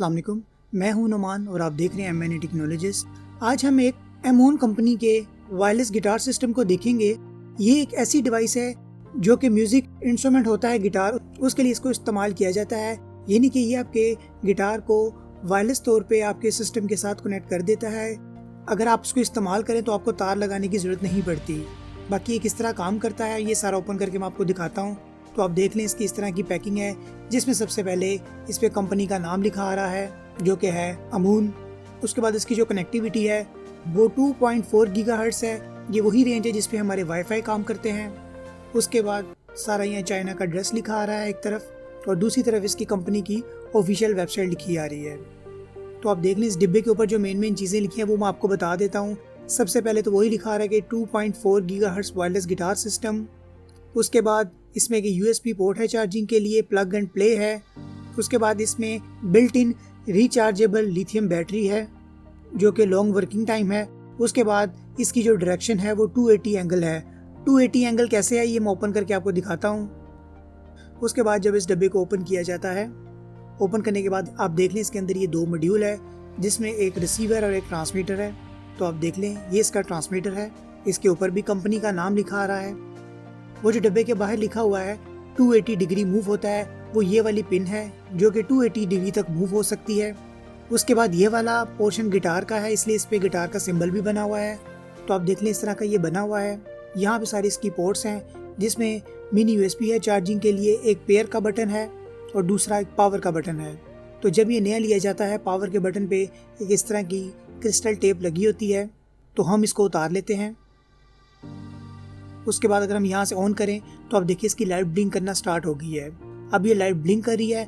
अस्सलाम वालेकुम, मैं हूं नुमान और आप देख रहे हैं एमएनए टेक्नोलॉजिस्ट। आज हम एक एमोन कंपनी के वायरलेस गिटार सिस्टम को देखेंगे। ये एक ऐसी डिवाइस है जो कि म्यूजिक इंस्ट्रूमेंट होता है गिटार, उसके लिए इसको इस्तेमाल किया जाता है। यानी कि ये आपके गिटार को वायरलेस तौर पे आपके सिस्टम के साथ कनेक्ट कर देता है। अगर आप इसको इस्तेमाल करें तो आपको तार लगाने की ज़रूरत नहीं पड़ती। बाकी ये किस तरह काम करता है ये सारा ओपन करके मैं आपको दिखाता हूँ। तो आप देख लें, इसकी इस तरह की पैकिंग है जिसमें सबसे पहले इस पे कंपनी का नाम लिखा आ रहा है जो कि है अमून। उसके बाद इसकी जो कनेक्टिविटी है वो 2.4 गीगाहर्ट्ज़ है। ये वही रेंज है जिस पे हमारे वाईफाई काम करते हैं। उसके बाद सारा यहाँ चाइना का एड्रेस लिखा आ रहा है एक तरफ, और दूसरी तरफ इसकी कंपनी की ऑफिशियल वेबसाइट लिखी आ रही है। तो आप देख लें, इस डिब्बे के ऊपर जो मेन चीज़ें लिखी हैं वो मैं आपको बता देता हूँ। सबसे पहले तो वही लिखा आ रहा है कि 2.4 गीगाहर्ट्ज़ वायरलेस गिटार सिस्टम। उसके बाद इसमें एक USB पोर्ट है चार्जिंग के लिए, प्लग एंड प्ले है। उसके बाद इसमें built in rechargeable lithium battery है जो कि लॉन्ग वर्किंग टाइम है। उसके बाद इसकी जो डायरेक्शन है वो 280 एंगल है। 280 एंगल कैसे है ये मैं ओपन करके आपको दिखाता हूँ। उसके बाद जब इस डब्बे को ओपन किया जाता है, ओपन करने के बाद आप देख लें इसके अंदर ये 2 मॉड्यूल है जिसमें एक रिसीवर और एक ट्रांसमीटर है। तो आप देख लें, ये इसका ट्रांसमीटर है। इसके ऊपर भी कंपनी का नाम लिखा आ रहा है। वो जो डब्बे के बाहर लिखा हुआ है 280 डिग्री मूव होता है, वो ये वाली पिन है जो कि 280 डिग्री तक मूव हो सकती है। उसके बाद ये वाला पोर्शन गिटार का है, इसलिए इस पे गिटार का सिंबल भी बना हुआ है। तो आप देख लें, इस तरह का ये बना हुआ है। यहाँ पे सारी इसकी पोर्ट्स हैं जिसमें मिनी USB है चार्जिंग के लिए, एक पेयर का बटन है और दूसरा एक पावर का बटन है। तो जब ये नया लिया जाता है, पावर के बटन पे एक इस तरह की क्रिस्टल टेप लगी होती है। तो हम इसको उतार लेते हैं। उसके बाद अगर हम यहाँ से ऑन करें तो आप देखिए इसकी लाइट ब्लिंक करना स्टार्ट हो गई है। अब ये लाइट ब्लिंक कर रही है।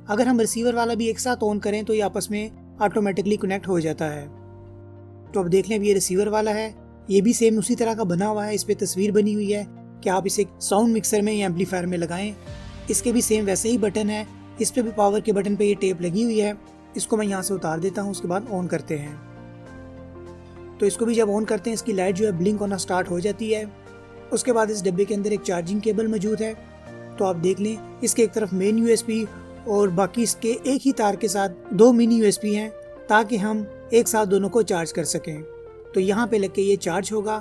अगर हम रिसीवर वाला भी एक साथ ऑन करें तो ये आपस में ऑटोमेटिकली कनेक्ट हो जाता है। तो अब देख लें, अब ये रिसीवर वाला है, ये भी सेम उसी तरह का बना हुआ है। इस पर तस्वीर बनी हुई है कि आप इसे साउंड मिक्सर में या एम्पलीफायर में लगाएं। इसके भी सेम वैसे ही बटन है। इस पे भी पावर के बटन पे ये टेप लगी हुई है। इसको मैं यहाँ से उतार देता हूँ। उसके बाद ऑन करते हैं। तो इसको भी जब ऑन करते हैं इसकी लाइट जो है ब्लिंक होना स्टार्ट हो जाती है। उसके बाद इस डब्बे के अंदर एक चार्जिंग केबल मौजूद है। तो आप देख लें, इसके एक तरफ मेन USB और बाकी इसके एक ही तार के साथ 2 मिनी USB हैं ताकि हम एक साथ दोनों को चार्ज कर सकें। तो यहाँ पे लग के ये चार्ज होगा।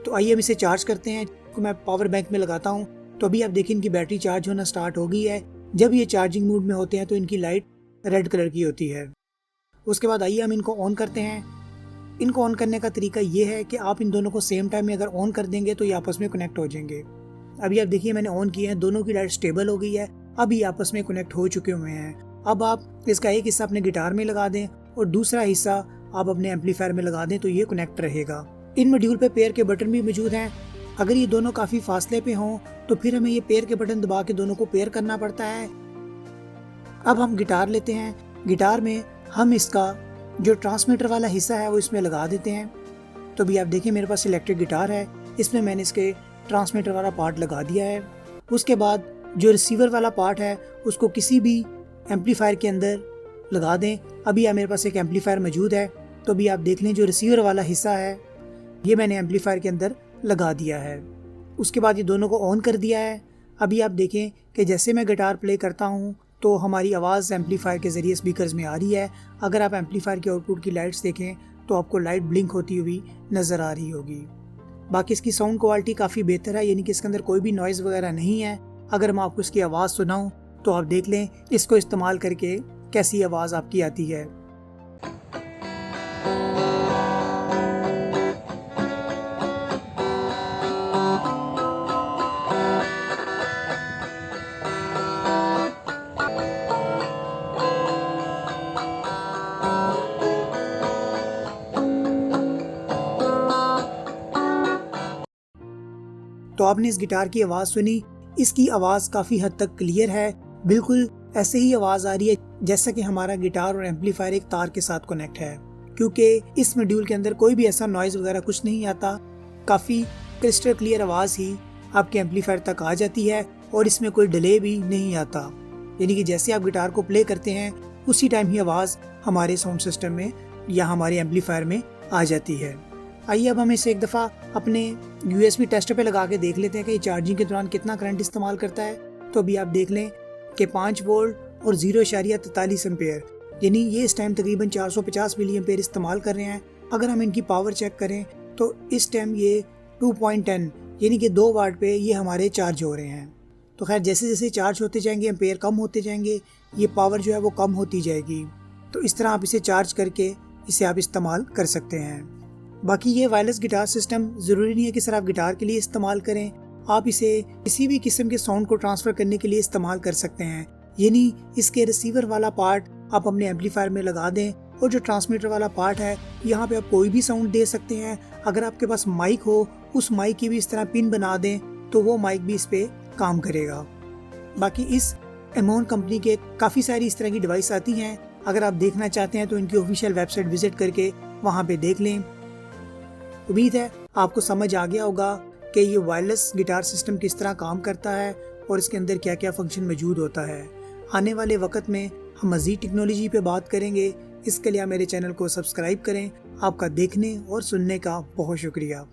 तो आइए हम इसे चार्ज करते हैं। तो मैं पावर बैंक में लगाता हूँ। तो अभी आप देखें इनकी बैटरी चार्ज होना स्टार्ट हो गई है। जब ये चार्जिंग मोड में होते हैं तो इनकी लाइट रेड कलर की होती है। उसके बाद आइए हम इनको ऑन करते हैं। इनको ऑन करने का तरीका ये है कि आप इन दोनों को सेम टाइम में अगर ऑन कर देंगे तो ये आपस में कनेक्ट हो जाएंगे। अभी आप देखिए मैंने ऑन किए हैं, दोनों की लाइट स्टेबल हो गई है। अभी आपस में कनेक्ट हो चुके हुए हैं। अब आप इसका एक हिस्सा अपने गिटार में लगा दें और दूसरा हिस्सा आप अपने एम्पलीफायर में लगा दें तो ये कनेक्ट रहेगा। इन मॉड्यूल पे पेयर के बटन भी मौजूद हैं। अगर ये दोनों काफ़ी फासले पे हों तो फिर हमें ये पेयर के बटन दबा के दोनों को पेयर करना पड़ता है। अब हम गिटार लेते हैं। गिटार में हम इसका जो ट्रांसमीटर वाला हिस्सा है वो इसमें लगा देते हैं। तो अभी आप देखिए मेरे पास इलेक्ट्रिक गिटार है, इसमें मैंने इसके ट्रांसमीटर वाला पार्ट लगा दिया है। उसके बाद जो रिसीवर वाला पार्ट है उसको किसी भी एम्पलीफायर के अंदर लगा दें। अभी मेरे पास एक एम्पलीफायर मौजूद है। तो अभी आप देख लें, जो रिसीवर वाला हिस्सा है ये मैंने एम्पलीफायर के अंदर लगा दिया है। उसके बाद ये दोनों को ऑन कर दिया है। अभी आप देखें कि जैसे मैं गिटार प्ले करता हूँ तो हमारी आवाज़ एम्पलीफायर के ज़रिए स्पीकर्स में आ रही है। अगर आप एम्पलीफायर के आउटपुट की लाइट्स देखें तो आपको लाइट ब्लिंक होती हुई नज़र आ रही होगी। बाकी इसकी साउंड क्वालिटी काफ़ी बेहतर है, यानी कि इसके अंदर कोई भी नॉइज़ वगैरह नहीं है। अगर मैं आपको इसकी आवाज़ सुनाऊँ तो आप देख लें इसको इस्तेमाल करके कैसी आवाज़ आपकी आती है। तो आपने इस गिटार की आवाज़ सुनी, इसकी आवाज़ काफ़ी हद तक क्लियर है। बिल्कुल ऐसे ही आवाज़ आ रही है जैसा कि हमारा गिटार और एम्पलीफायर एक तार के साथ कनेक्ट है, क्योंकि इस मॉड्यूल के अंदर कोई भी ऐसा नॉइज़ वगैरह कुछ नहीं आता। काफ़ी क्रिस्टल क्लियर आवाज़ ही आपके एम्पलीफायर तक आ जाती है और इसमें कोई डिले भी नहीं आता। यानी कि जैसे आप गिटार को प्ले करते हैं उसी टाइम ही आवाज़ हमारे साउंड सिस्टम में या हमारे एम्पलीफायर में आ जाती है। आइए अब हम इसे एक दफ़ा अपने USB टेस्टर पे लगा के देख लेते हैं कि ये चार्जिंग के दौरान कितना करंट इस्तेमाल करता है। तो अभी आप देख लें कि 5 वोल्ट और 0.43 एम्पेयर यानी ये इस टाइम तकरीबन 450 मिली एम्पेयर इस्तेमाल कर रहे हैं। अगर हम इनकी पावर चेक करें तो इस टाइम ये 2.10 यानी कि 2 वाट पे ये हमारे चार्ज हो रहे हैं। तो खैर जैसे जैसे चार्ज होते जाएंगे, एम्पेयर कम होते जाएंगे, ये पावर जो है वो कम होती जाएगी। तो इस तरह आप इसे चार्ज करके इसे आप इस्तेमाल कर सकते हैं। बाकी ये वायरलेस गिटार सिस्टम ज़रूरी नहीं है कि सिर्फ आप गिटार के लिए इस्तेमाल करें, आप इसे किसी भी किस्म के साउंड को ट्रांसफ़र करने के लिए इस्तेमाल कर सकते हैं। यानी इसके रिसीवर वाला पार्ट आप अपने एम्पलीफायर में लगा दें और जो ट्रांसमीटर वाला पार्ट है यहाँ पे आप कोई भी साउंड दे सकते हैं। अगर आपके पास माइक हो, उस माइक की भी इस तरह पिन बना दें तो वो माइक भी इस पे काम करेगा। बाकी इस एमोन कंपनी के काफ़ी सारी इस तरह की डिवाइस आती हैं। अगर आप देखना चाहते हैं तो इनकी ऑफिशियल वेबसाइट विजिट करके वहाँ पे देख लें। उम्मीद है आपको समझ आ गया होगा कि ये वायरलेस गिटार सिस्टम किस तरह काम करता है और इसके अंदर क्या क्या फंक्शन मौजूद होता है। आने वाले वक्त में हम मज़ीद टेक्नोलॉजी पे बात करेंगे। इसके लिए मेरे चैनल को सब्सक्राइब करें। आपका देखने और सुनने का बहुत शुक्रिया।